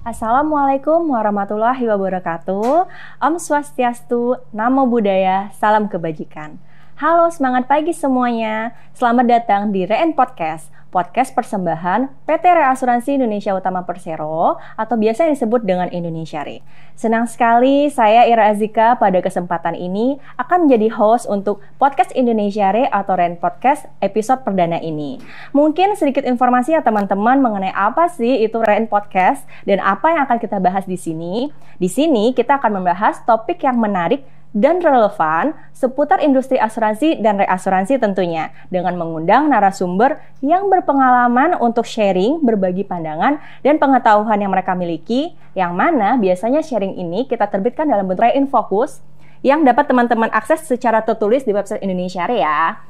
Assalamualaikum warahmatullahi wabarakatuh. Om Swastiastu, Namo Buddhaya, salam kebajikan. Halo, semangat pagi semuanya. Selamat datang di Re'en Podcast, podcast persembahan PT Reasuransi Indonesia Utama Persero atau biasa disebut dengan Indonesia Re. Senang sekali saya Ira Azika pada kesempatan ini akan menjadi host untuk podcast Indonesia Re atau Re'en Podcast episode perdana ini. Mungkin sedikit informasi ya teman-teman mengenai apa sih itu Re'en Podcast dan apa yang akan kita bahas di sini. Di sini kita akan membahas topik yang menarik dan relevan seputar industri asuransi dan reasuransi tentunya dengan mengundang narasumber yang berpengalaman untuk sharing, berbagi pandangan dan pengetahuan yang mereka miliki, yang mana biasanya sharing ini kita terbitkan dalam bentuk infocus yang dapat teman-teman akses secara tertulis di website Indonesia Re ya.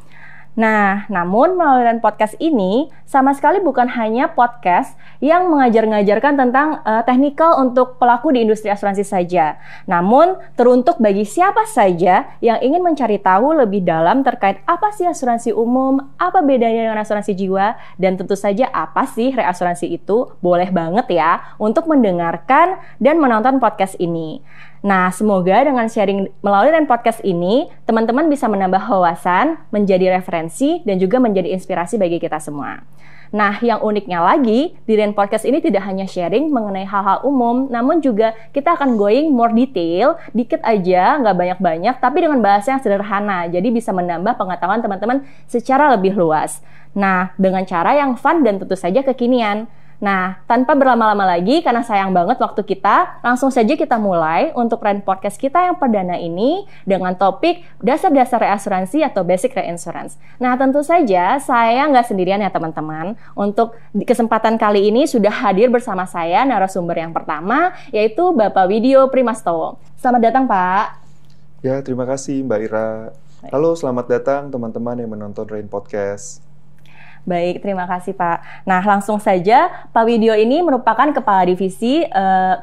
Nah, namun melalui podcast ini sama sekali bukan hanya podcast yang mengajar-ngajarkan tentang teknikal untuk pelaku di industri asuransi saja. Namun, teruntuk bagi siapa saja yang ingin mencari tahu lebih dalam terkait apa sih asuransi umum, apa bedanya dengan asuransi jiwa, dan tentu saja apa sih reasuransi itu, boleh banget ya untuk mendengarkan dan menonton podcast ini. Nah, semoga dengan sharing melalui Re'en Podcast ini, teman-teman bisa menambah wawasan, menjadi referensi, dan juga menjadi inspirasi bagi kita semua. Nah, yang uniknya lagi, di Re'en Podcast ini tidak hanya sharing mengenai hal-hal umum, namun juga kita akan going more detail, dikit aja, nggak banyak-banyak, tapi dengan bahasa yang sederhana, jadi bisa menambah pengetahuan teman-teman secara lebih luas. Nah, dengan cara yang fun dan tentu saja kekinian. Nah, tanpa berlama-lama lagi, karena sayang banget waktu kita, langsung saja kita mulai untuk Re'en Podcast kita yang perdana ini dengan topik dasar-dasar reasuransi atau basic reinsurance. Nah, tentu saja saya nggak sendirian ya teman-teman. Untuk di kesempatan kali ini sudah hadir bersama saya narasumber yang pertama, yaitu Bapak Widyo Primastowo. Selamat datang, Pak. Ya, terima kasih Mbak Ira. Halo, selamat datang teman-teman yang menonton Re'en Podcast. Baik, terima kasih Pak. Nah, langsung saja, Pak Widyo ini merupakan Kepala Divisi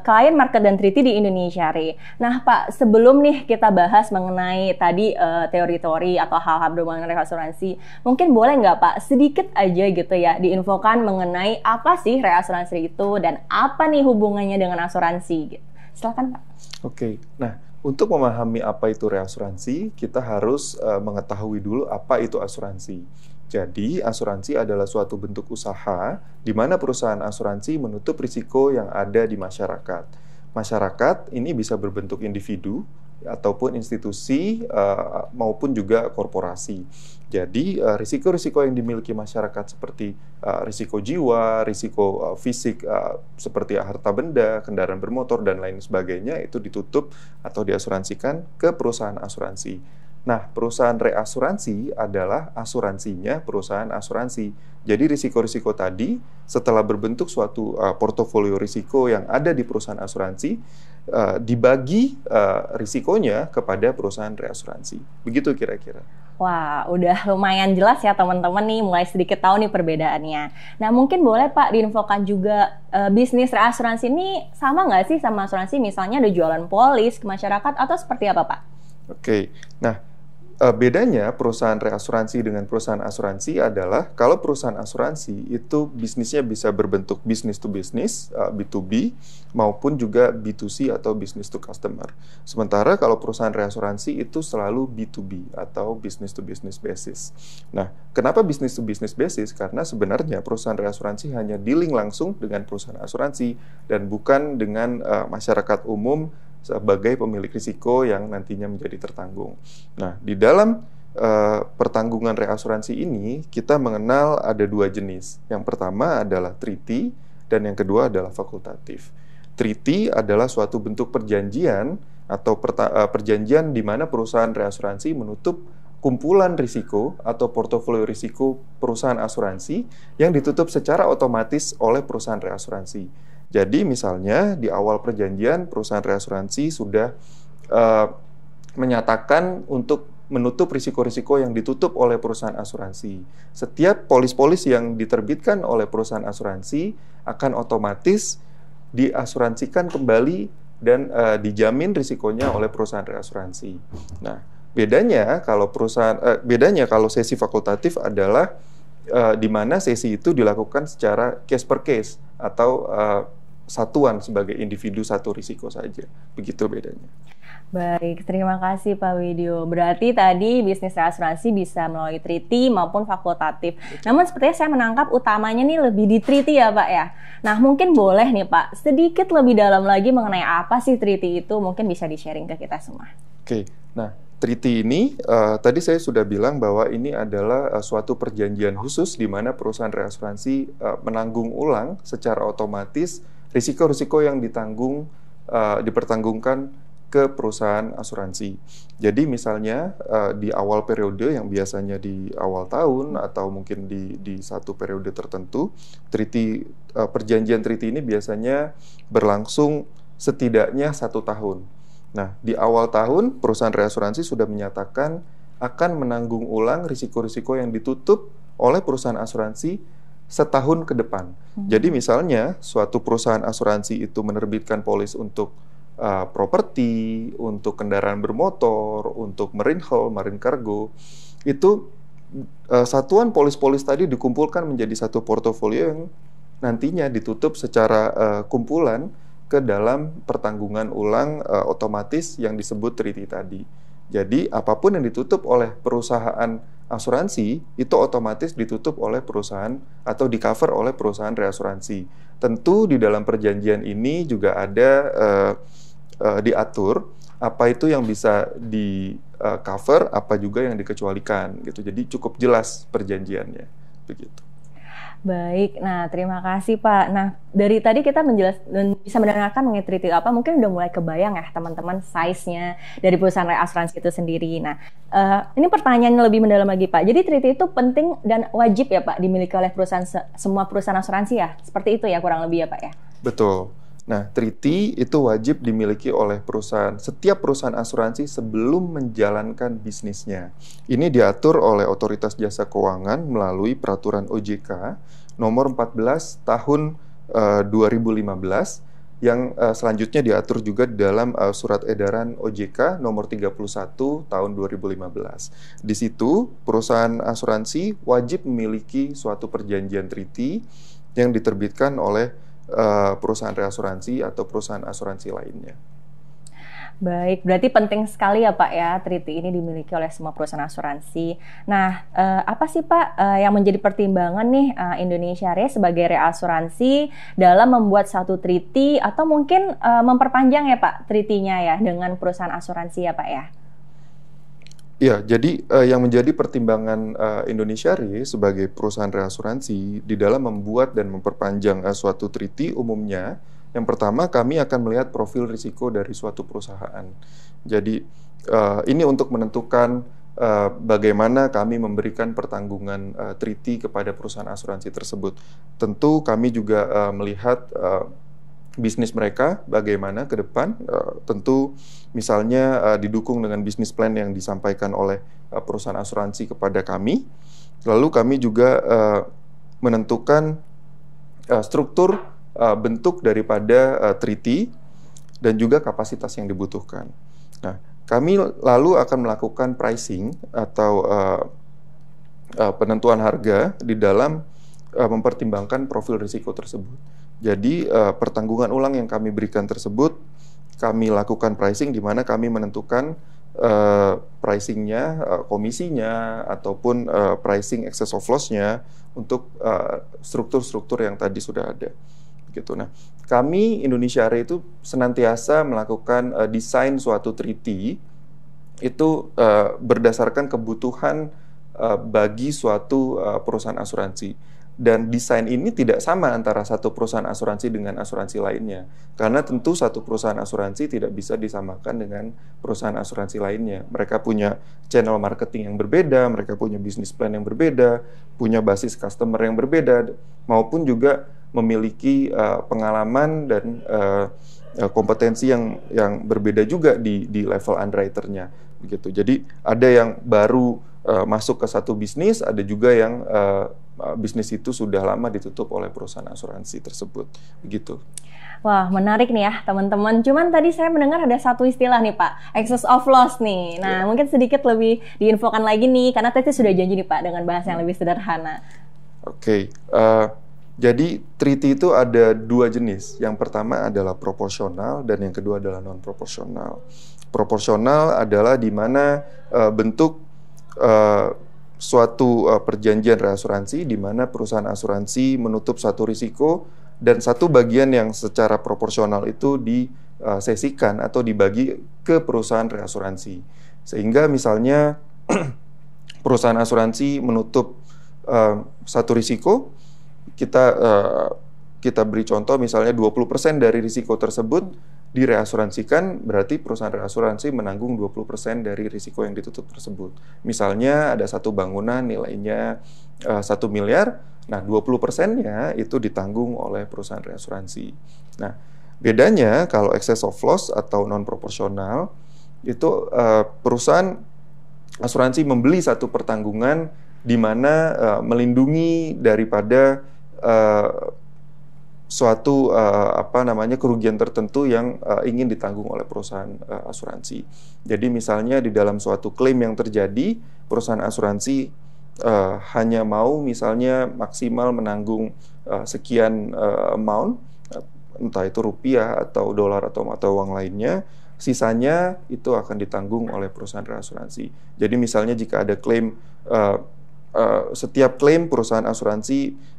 Klien Market dan Treaty di Indonesia Re. Nah, Pak, sebelum nih kita bahas mengenai tadi teori-teori atau hal-hal berhubungan dengan reasuransi, mungkin boleh nggak Pak, sedikit aja gitu ya, diinfokan mengenai apa sih reasuransi itu dan apa nih hubungannya dengan asuransi gitu. Silakan Pak. Oke, nah untuk memahami apa itu reasuransi, kita harus mengetahui dulu apa itu asuransi. Jadi, asuransi adalah suatu bentuk usaha di mana perusahaan asuransi menutup risiko yang ada di masyarakat. Masyarakat ini bisa berbentuk individu ataupun institusi maupun juga korporasi. Jadi, risiko-risiko yang dimiliki masyarakat seperti risiko jiwa, risiko fisik seperti harta benda, kendaraan bermotor, dan lain sebagainya itu ditutup atau diasuransikan ke perusahaan asuransi. Nah, perusahaan reasuransi adalah asuransinya perusahaan asuransi. Jadi risiko-risiko tadi setelah berbentuk suatu portofolio risiko yang ada di perusahaan asuransi, dibagi risikonya kepada perusahaan reasuransi. Begitu kira-kira. Wah, udah lumayan jelas ya teman-teman nih, mulai sedikit tahu nih perbedaannya. Nah, mungkin boleh Pak diinfokan juga bisnis reasuransi ini sama nggak sih sama asuransi? Misalnya ada jualan polis ke masyarakat atau seperti apa Pak? Oke, nah bedanya perusahaan reasuransi dengan perusahaan asuransi adalah kalau perusahaan asuransi itu bisnisnya bisa berbentuk business to business, B2B, maupun juga B2C atau business to customer. Sementara kalau perusahaan reasuransi itu selalu B2B atau business to business basis. Nah, kenapa business to business basis? Karena sebenarnya perusahaan reasuransi hanya dealing langsung dengan perusahaan asuransi dan bukan dengan masyarakat umum sebagai pemilik risiko yang nantinya menjadi tertanggung. Nah, di dalam pertanggungan reasuransi ini, kita mengenal ada dua jenis. Yang pertama adalah treaty, dan yang kedua adalah fakultatif. Treaty adalah suatu bentuk perjanjian atau perjanjian di mana perusahaan reasuransi menutup kumpulan risiko atau portofolio risiko perusahaan asuransi yang ditutup secara otomatis oleh perusahaan reasuransi. Jadi misalnya di awal perjanjian perusahaan reasuransi sudah menyatakan untuk menutup risiko-risiko yang ditutup oleh perusahaan asuransi. Setiap polis-polis yang diterbitkan oleh perusahaan asuransi akan otomatis diasuransikan kembali dan dijamin risikonya oleh perusahaan reasuransi. Nah, bedanya kalau sesi fakultatif adalah di mana sesi itu dilakukan secara case per case atau satuan sebagai individu satu risiko saja. Begitu bedanya. Baik, terima kasih Pak Widyo. Berarti tadi bisnis reasuransi bisa melalui treaty maupun fakultatif. Namun sepertinya saya menangkap utamanya nih lebih di treaty ya Pak ya. Nah mungkin boleh nih Pak, sedikit lebih dalam lagi mengenai apa sih treaty itu, mungkin bisa di-sharing ke kita semua. Oke, nah treaty ini tadi saya sudah bilang bahwa ini adalah suatu perjanjian khusus di mana perusahaan reasuransi menanggung ulang secara otomatis risiko-risiko yang dipertanggungkan ke perusahaan asuransi. Jadi misalnya di awal periode yang biasanya di awal tahun atau mungkin di satu periode tertentu, perjanjian treaty ini biasanya berlangsung setidaknya 1 tahun. Nah, di awal tahun perusahaan reasuransi sudah menyatakan akan menanggung ulang risiko-risiko yang ditutup oleh perusahaan asuransi setahun ke depan. Jadi misalnya suatu perusahaan asuransi itu menerbitkan polis untuk properti, untuk kendaraan bermotor, untuk marine hull, marine cargo, itu satuan polis-polis tadi dikumpulkan menjadi satu portofolio yang nantinya ditutup secara kumpulan ke dalam pertanggungan ulang otomatis yang disebut treaty tadi. Jadi apapun yang ditutup oleh perusahaan asuransi itu otomatis ditutup oleh perusahaan atau di-cover oleh perusahaan reasuransi. Tentu di dalam perjanjian ini juga ada diatur apa itu yang bisa di-cover, apa juga yang dikecualikan gitu. Jadi cukup jelas perjanjiannya begitu. Baik, nah terima kasih Pak. Nah dari tadi kita bisa mendengarkan mengenai treaty apa, mungkin udah mulai kebayang ya teman-teman size-nya dari perusahaan reasuransi itu sendiri. Nah ini pertanyaannya lebih mendalam lagi Pak. Jadi treaty itu penting dan wajib ya Pak dimiliki oleh semua perusahaan asuransi ya? Seperti itu ya kurang lebih ya Pak ya? Betul. Nah, treaty itu wajib dimiliki oleh setiap perusahaan asuransi sebelum menjalankan bisnisnya. Ini diatur oleh Otoritas Jasa Keuangan melalui Peraturan OJK nomor 14 tahun 2015 yang selanjutnya diatur juga di dalam Surat Edaran OJK nomor 31 tahun 2015. Di situ, perusahaan asuransi wajib memiliki suatu perjanjian treaty yang diterbitkan oleh perusahaan reasuransi atau perusahaan asuransi lainnya. Baik, berarti penting sekali ya Pak ya, treaty ini dimiliki oleh semua perusahaan asuransi. Nah, apa sih Pak yang menjadi pertimbangan nih Indonesia Re sebagai reasuransi dalam membuat satu treaty atau mungkin memperpanjang ya Pak treaty-nya ya dengan perusahaan asuransi ya Pak ya? Ya, jadi yang menjadi pertimbangan Indonesia Re sebagai perusahaan reasuransi di dalam membuat dan memperpanjang suatu treaty umumnya, yang pertama kami akan melihat profil risiko dari suatu perusahaan. Jadi ini untuk menentukan bagaimana kami memberikan pertanggungan treaty kepada perusahaan asuransi tersebut. Tentu kami juga melihat bisnis mereka bagaimana ke depan, tentu misalnya didukung dengan bisnis plan yang disampaikan oleh perusahaan asuransi kepada kami. Lalu kami juga menentukan struktur bentuk daripada treaty dan juga kapasitas yang dibutuhkan. Nah, kami lalu akan melakukan pricing atau penentuan harga di dalam mempertimbangkan profil risiko tersebut. Jadi pertanggungan ulang yang kami berikan tersebut, kami lakukan pricing di mana kami menentukan pricingnya, komisinya, ataupun pricing excess of loss-nya untuk struktur-struktur yang tadi sudah ada. Gitu. Nah, kami Indonesia Re itu senantiasa melakukan desain suatu treaty itu berdasarkan kebutuhan bagi suatu perusahaan asuransi. Dan desain ini tidak sama antara satu perusahaan asuransi dengan asuransi lainnya. Karena tentu satu perusahaan asuransi tidak bisa disamakan dengan perusahaan asuransi lainnya. Mereka punya channel marketing yang berbeda, mereka punya bisnis plan yang berbeda, punya basis customer yang berbeda, maupun juga memiliki pengalaman dan kompetensi yang berbeda juga di level underwriter-nya. Begitu. Jadi ada yang baru masuk ke satu bisnis, ada juga yang bisnis itu sudah lama ditutup oleh perusahaan asuransi tersebut, begitu. Wah, menarik nih ya teman-teman. Cuman tadi saya mendengar ada satu istilah nih Pak, excess of loss nih. Nah, mungkin sedikit lebih diinfokan lagi nih, karena tadi sudah janji nih Pak dengan bahasa yang lebih sederhana. Oke. Jadi treaty itu ada dua jenis. Yang pertama adalah proporsional dan yang kedua adalah non proporsional. Proporsional adalah di mana bentuk suatu perjanjian reasuransi di mana perusahaan asuransi menutup satu risiko dan satu bagian yang secara proporsional itu disesikan atau dibagi ke perusahaan reasuransi. Sehingga misalnya perusahaan asuransi menutup satu risiko, kita beri contoh misalnya 20% dari risiko tersebut direasuransikan, berarti perusahaan reasuransi menanggung 20% dari risiko yang ditutup tersebut. Misalnya ada satu bangunan nilainya 1 miliar, nah 20%-nya itu ditanggung oleh perusahaan reasuransi. Nah, bedanya kalau excess of loss atau non proporsional itu perusahaan asuransi membeli satu pertanggungan di mana melindungi daripada suatu kerugian tertentu yang ingin ditanggung oleh perusahaan asuransi. Jadi misalnya di dalam suatu klaim yang terjadi, perusahaan asuransi hanya mau misalnya maksimal menanggung sekian amount, entah itu rupiah atau dolar atau mata uang lainnya, sisanya itu akan ditanggung oleh perusahaan reasuransi. Jadi misalnya jika ada klaim, setiap klaim perusahaan asuransi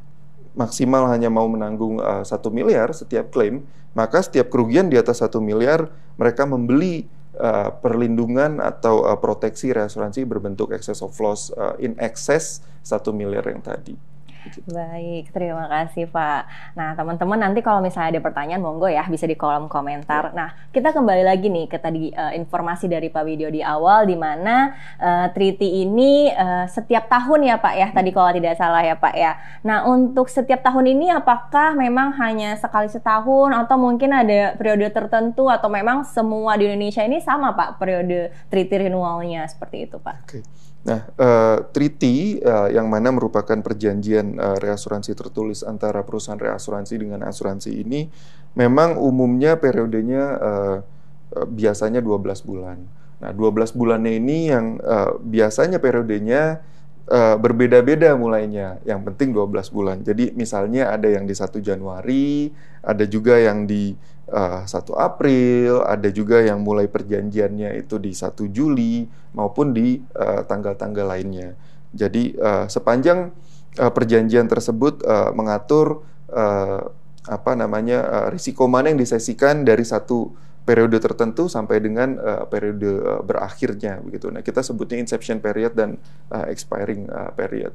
maksimal hanya mau menanggung 1 miliar setiap klaim, maka setiap kerugian di atas 1 miliar mereka membeli perlindungan atau proteksi reasuransi berbentuk excess of loss in excess 1 miliar yang tadi. Baik, terima kasih Pak. Nah teman-teman nanti kalau misalnya ada pertanyaan monggo ya bisa di kolom komentar. Nah kita kembali lagi nih ke tadi informasi dari Pak Widyo di awal di mana treaty ini setiap tahun ya Pak ya, tadi kalau tidak salah ya Pak ya. Nah untuk setiap tahun ini apakah memang hanya sekali setahun atau mungkin ada periode tertentu atau memang semua di Indonesia ini sama Pak periode treaty renewalnya seperti itu Pak? Oke. Nah, treaty yang mana merupakan perjanjian reasuransi tertulis antara perusahaan reasuransi dengan asuransi ini memang umumnya periodenya biasanya 12 bulan. Nah, 12 bulannya ini yang biasanya periodenya berbeda-beda mulainya. Yang penting 12 bulan. Jadi misalnya ada yang di 1 Januari, ada juga yang di 1 April, ada juga yang mulai perjanjiannya itu di 1 Juli maupun di tanggal-tanggal lainnya. Jadi sepanjang perjanjian tersebut mengatur risiko mana yang disesikan dari satu periode tertentu sampai dengan periode berakhirnya begitu. Nah, kita sebutnya inception period dan expiring period.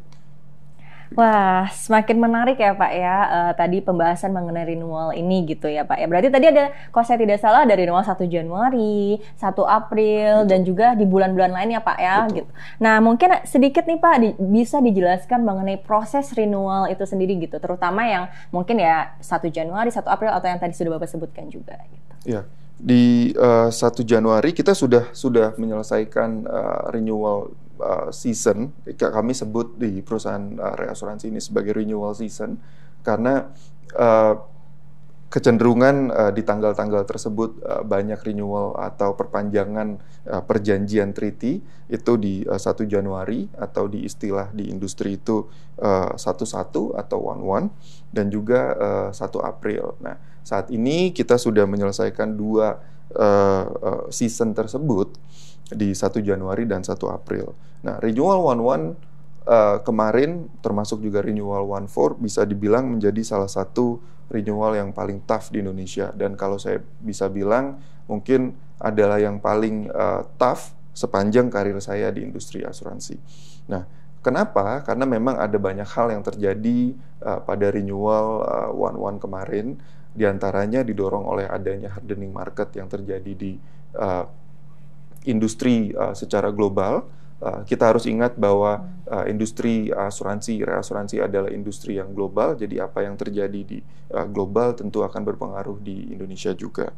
Wah, semakin menarik ya Pak ya, tadi pembahasan mengenai renewal ini gitu ya Pak ya. Berarti tadi ada, kalau saya tidak salah, dari renewal 1 Januari, 1 April, dan juga di bulan-bulan lain ya Pak ya. Gitu. Nah, mungkin sedikit nih Pak, bisa dijelaskan mengenai proses renewal itu sendiri gitu, terutama yang mungkin ya 1 Januari, 1 April, atau yang tadi sudah Bapak sebutkan juga gitu. Ya, di 1 Januari kita sudah menyelesaikan renewal season. Kami sebut di perusahaan reasuransi ini sebagai renewal season karena kecenderungan di tanggal-tanggal tersebut banyak renewal atau perpanjangan perjanjian treaty itu di 1 Januari atau di istilah di industri itu 11 atau 11 dan juga 1 April. Nah, saat ini kita sudah menyelesaikan 2 season tersebut di 1 Januari dan 1 April. Nah, renewal 11 kemarin termasuk juga renewal 14 bisa dibilang menjadi salah satu renewal yang paling tough di Indonesia, dan kalau saya bisa bilang mungkin adalah yang paling tough sepanjang karir saya di industri asuransi. Nah, kenapa? Karena memang ada banyak hal yang terjadi pada renewal 11 kemarin, diantaranya didorong oleh adanya hardening market yang terjadi di industri secara global. Kita harus ingat bahwa industri reasuransi adalah industri yang global, jadi apa yang terjadi di global tentu akan berpengaruh di Indonesia juga.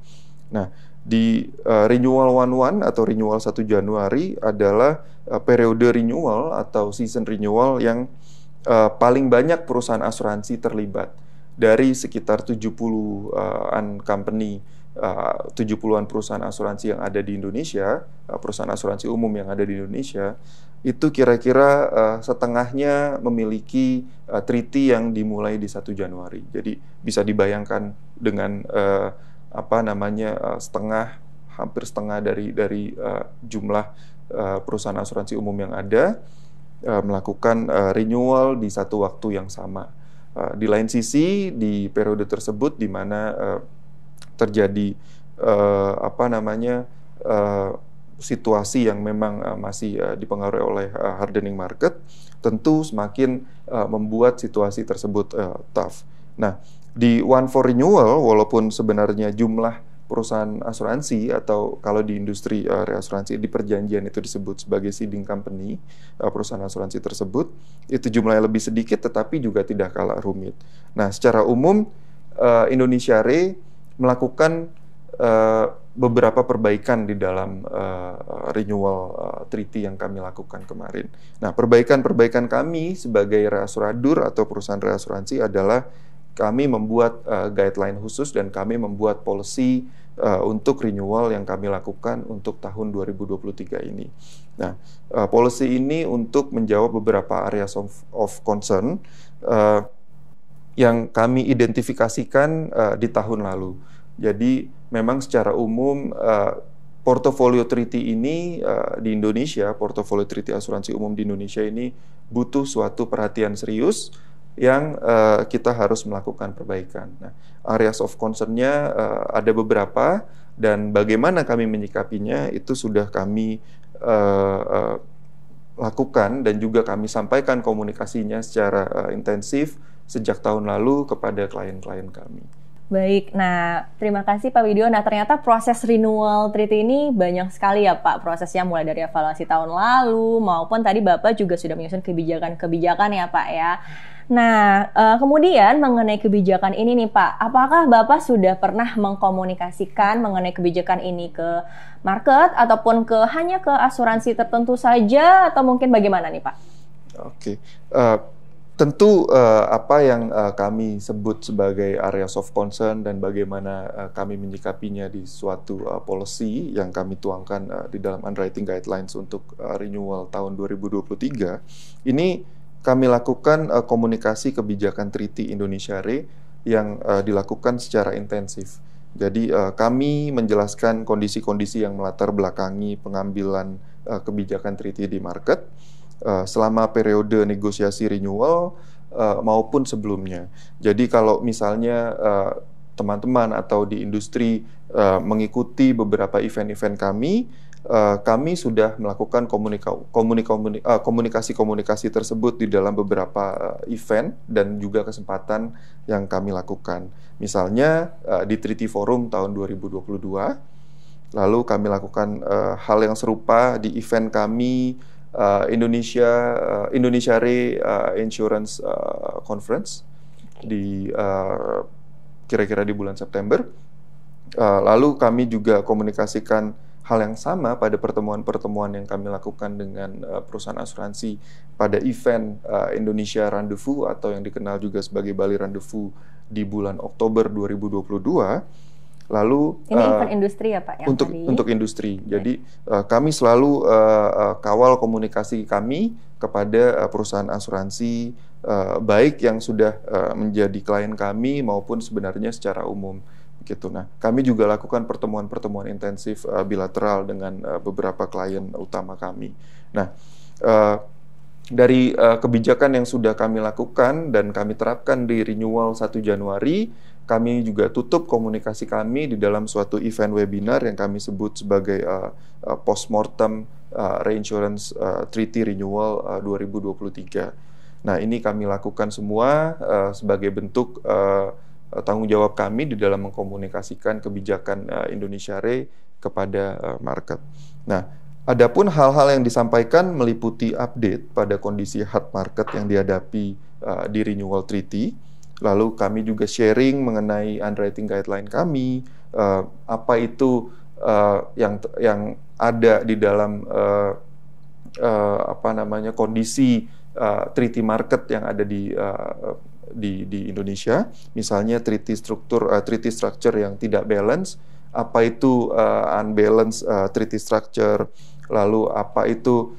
Nah, di renewal 11 atau renewal 1 Januari adalah periode renewal atau season renewal yang paling banyak perusahaan asuransi terlibat. Dari sekitar 70-an company, 70-an perusahaan asuransi yang ada di Indonesia, perusahaan asuransi umum yang ada di Indonesia, itu kira-kira setengahnya memiliki treaty yang dimulai di 1 Januari. Jadi bisa dibayangkan dengan hampir setengah dari jumlah perusahaan asuransi umum yang ada melakukan renewal di satu waktu yang sama. Di lain sisi, di periode tersebut di mana terjadi situasi yang memang masih dipengaruhi oleh hardening market, tentu semakin membuat situasi tersebut tough. Nah, di one for renewal, walaupun sebenarnya jumlah perusahaan asuransi atau kalau di industri reasuransi di perjanjian itu disebut sebagai ceding company, perusahaan asuransi tersebut itu jumlahnya lebih sedikit tetapi juga tidak kalah rumit. Nah, secara umum Indonesia Re melakukan beberapa perbaikan di dalam renewal treaty yang kami lakukan kemarin. Nah, perbaikan-perbaikan kami sebagai reasuradur atau perusahaan reasuransi adalah kami membuat guideline khusus dan kami membuat policy untuk renewal yang kami lakukan untuk tahun 2023 ini. Nah, policy ini untuk menjawab beberapa areas of concern yang kami identifikasikan di tahun lalu. Jadi memang secara umum portofolio treaty ini di Indonesia, portofolio treaty asuransi umum di Indonesia ini butuh suatu perhatian serius yang kita harus melakukan perbaikan. Nah, areas of concern-nya ada beberapa dan bagaimana kami menyikapinya itu sudah kami lakukan dan juga kami sampaikan komunikasinya secara intensif sejak tahun lalu kepada klien-klien kami. Baik, nah terima kasih Pak Widyo. Nah ternyata proses renewal treaty ini banyak sekali ya Pak prosesnya, mulai dari evaluasi tahun lalu maupun tadi Bapak juga sudah menyusun kebijakan-kebijakan ya Pak ya. Nah kemudian mengenai kebijakan ini nih Pak, apakah Bapak sudah pernah mengkomunikasikan mengenai kebijakan ini ke market ataupun hanya ke asuransi tertentu saja atau mungkin bagaimana nih Pak? Oke. Tentu apa yang kami sebut sebagai areas of concern dan bagaimana kami menyikapinya di suatu policy yang kami tuangkan di dalam underwriting guidelines untuk renewal tahun 2023, ini kami lakukan komunikasi kebijakan treaty Indonesia Re yang dilakukan secara intensif. Jadi kami menjelaskan kondisi-kondisi yang melatar belakangi pengambilan kebijakan treaty di market selama periode negosiasi renewal maupun sebelumnya. Jadi kalau misalnya teman-teman atau di industri mengikuti beberapa event-event kami sudah melakukan komunikasi-komunikasi tersebut di dalam beberapa event dan juga kesempatan yang kami lakukan. Misalnya di Treaty Forum tahun 2022, lalu kami lakukan hal yang serupa di event kami Indonesia Re Insurance Conference di kira-kira di bulan September. Lalu kami juga komunikasikan hal yang sama pada pertemuan-pertemuan yang kami lakukan dengan perusahaan asuransi pada event Indonesia Rendezvous atau yang dikenal juga sebagai Bali Rendezvous di bulan Oktober 2022. Lalu ini event industri ya Pak ya? Untuk industri. Jadi kami selalu kawal komunikasi kami kepada perusahaan asuransi baik yang sudah menjadi klien kami maupun sebenarnya secara umum gitu. Nah, kami juga lakukan pertemuan-pertemuan intensif bilateral dengan beberapa klien utama kami. Nah, dari kebijakan yang sudah kami lakukan dan kami terapkan di renewal 1 Januari, kami juga tutup komunikasi kami di dalam suatu event webinar yang kami sebut sebagai Postmortem Reinsurance Treaty Renewal 2023. Nah, ini kami lakukan semua sebagai bentuk tanggung jawab kami di dalam mengkomunikasikan kebijakan Indonesia Re kepada market. Nah, adapun hal-hal yang disampaikan meliputi update pada kondisi hard market yang dihadapi di renewal treaty. Lalu kami juga sharing mengenai underwriting guideline kami, apa itu yang ada di dalam kondisi treaty market yang ada di Indonesia. Misalnya treaty structure yang tidak balance, apa itu unbalanced treaty structure, lalu apa itu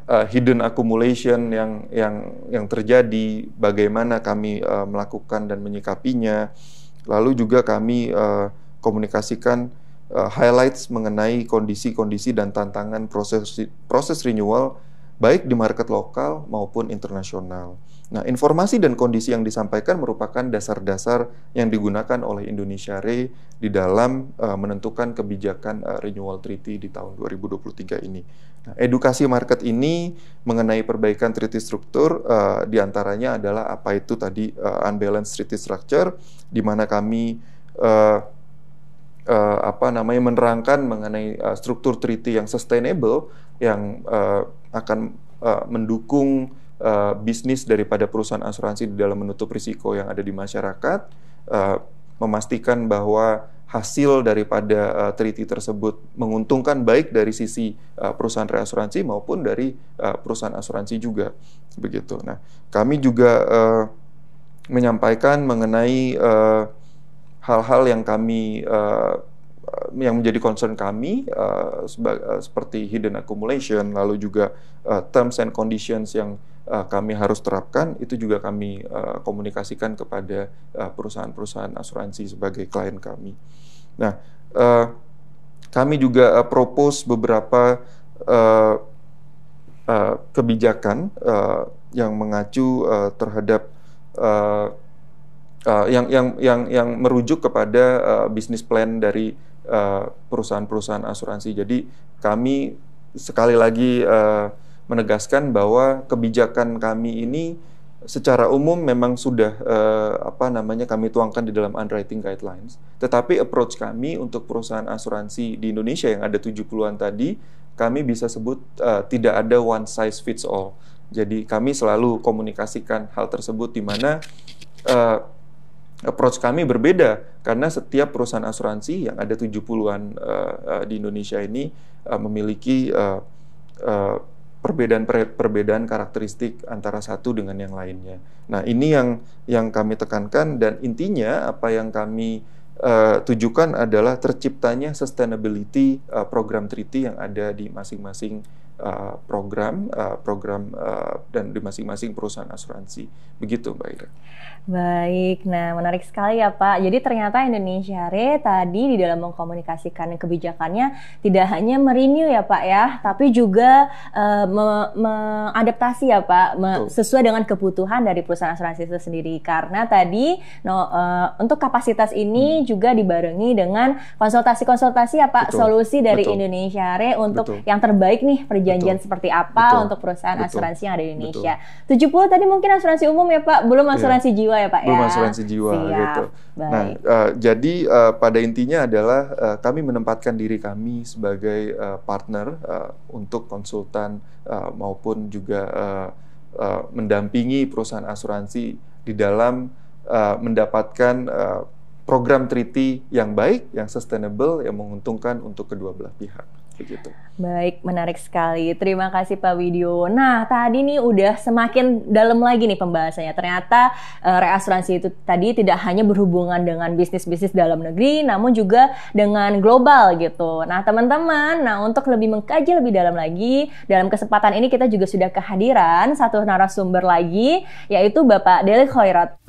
hidden accumulation yang terjadi, bagaimana kami melakukan dan menyikapinya. Lalu juga kami komunikasikan highlights mengenai kondisi-kondisi dan tantangan proses renewal baik di market lokal maupun internasional. Nah, informasi dan kondisi yang disampaikan merupakan dasar-dasar yang digunakan oleh Indonesia Re di dalam menentukan kebijakan renewal treaty di tahun 2023 ini. Nah, edukasi market ini mengenai perbaikan treaty struktur diantaranya adalah apa itu tadi unbalanced treaty structure, di mana kami menerangkan mengenai struktur treaty yang sustainable yang akan mendukung bisnis daripada perusahaan asuransi di dalam menutup risiko yang ada di masyarakat, memastikan bahwa hasil daripada treaty tersebut menguntungkan baik dari sisi perusahaan reasuransi maupun dari perusahaan asuransi juga, begitu. Nah, kami juga menyampaikan mengenai hal-hal yang kami yang menjadi concern kami seperti hidden accumulation, lalu juga terms and conditions yang kami harus terapkan, itu juga kami komunikasikan kepada perusahaan-perusahaan asuransi sebagai klien kami. Nah, kami juga propose beberapa kebijakan yang mengacu terhadap yang merujuk kepada bisnis plan dari perusahaan-perusahaan asuransi. Jadi kami sekali lagi menegaskan bahwa kebijakan kami ini secara umum memang sudah kami tuangkan di dalam underwriting guidelines. Tetapi approach kami untuk perusahaan asuransi di Indonesia yang ada 70-an tadi, kami bisa sebut tidak ada one size fits all. Jadi kami selalu komunikasikan hal tersebut di mana approach kami berbeda karena setiap perusahaan asuransi yang ada 70-an di Indonesia ini memiliki perbedaan karakteristik antara satu dengan yang lainnya. Nah, ini yang kami tekankan, dan intinya apa yang kami tujukan adalah terciptanya sustainability program treaty yang ada di masing-masing program dan di masing-masing perusahaan asuransi. Begitu, Mbak Ira. Baik, nah menarik sekali ya Pak. Jadi ternyata Indonesia Re tadi di dalam mengkomunikasikan kebijakannya tidak hanya merenew ya Pak ya, tapi juga mengadaptasi ya Pak, sesuai dengan kebutuhan dari perusahaan asuransi itu sendiri. Karena tadi untuk kapasitas ini juga dibarengi dengan konsultasi-konsultasi ya Pak, solusi dari Indonesia Re untuk yang terbaik nih, perjanjian seperti apa untuk perusahaan asuransi yang ada di Indonesia. 70 tadi mungkin asuransi umum ya Pak, belum asuransi jiwa ya Pak belum ya? asuransi jiwa. Siap. Gitu. Nah, jadi pada intinya adalah kami menempatkan diri kami sebagai partner untuk konsultan maupun juga mendampingi perusahaan asuransi di dalam mendapatkan program treaty yang baik, yang sustainable, yang menguntungkan untuk kedua belah pihak. Begitu. Baik, menarik sekali. Terima kasih Pak Widyo. Nah, tadi nih udah semakin dalam lagi nih pembahasannya. Ternyata reasuransi itu tadi tidak hanya berhubungan dengan bisnis-bisnis dalam negeri, namun juga dengan global gitu. Nah, teman-teman, untuk lebih mengkaji lebih dalam lagi, dalam kesempatan ini kita juga sudah kehadiran satu narasumber lagi, yaitu Bapak Deli Khoirat.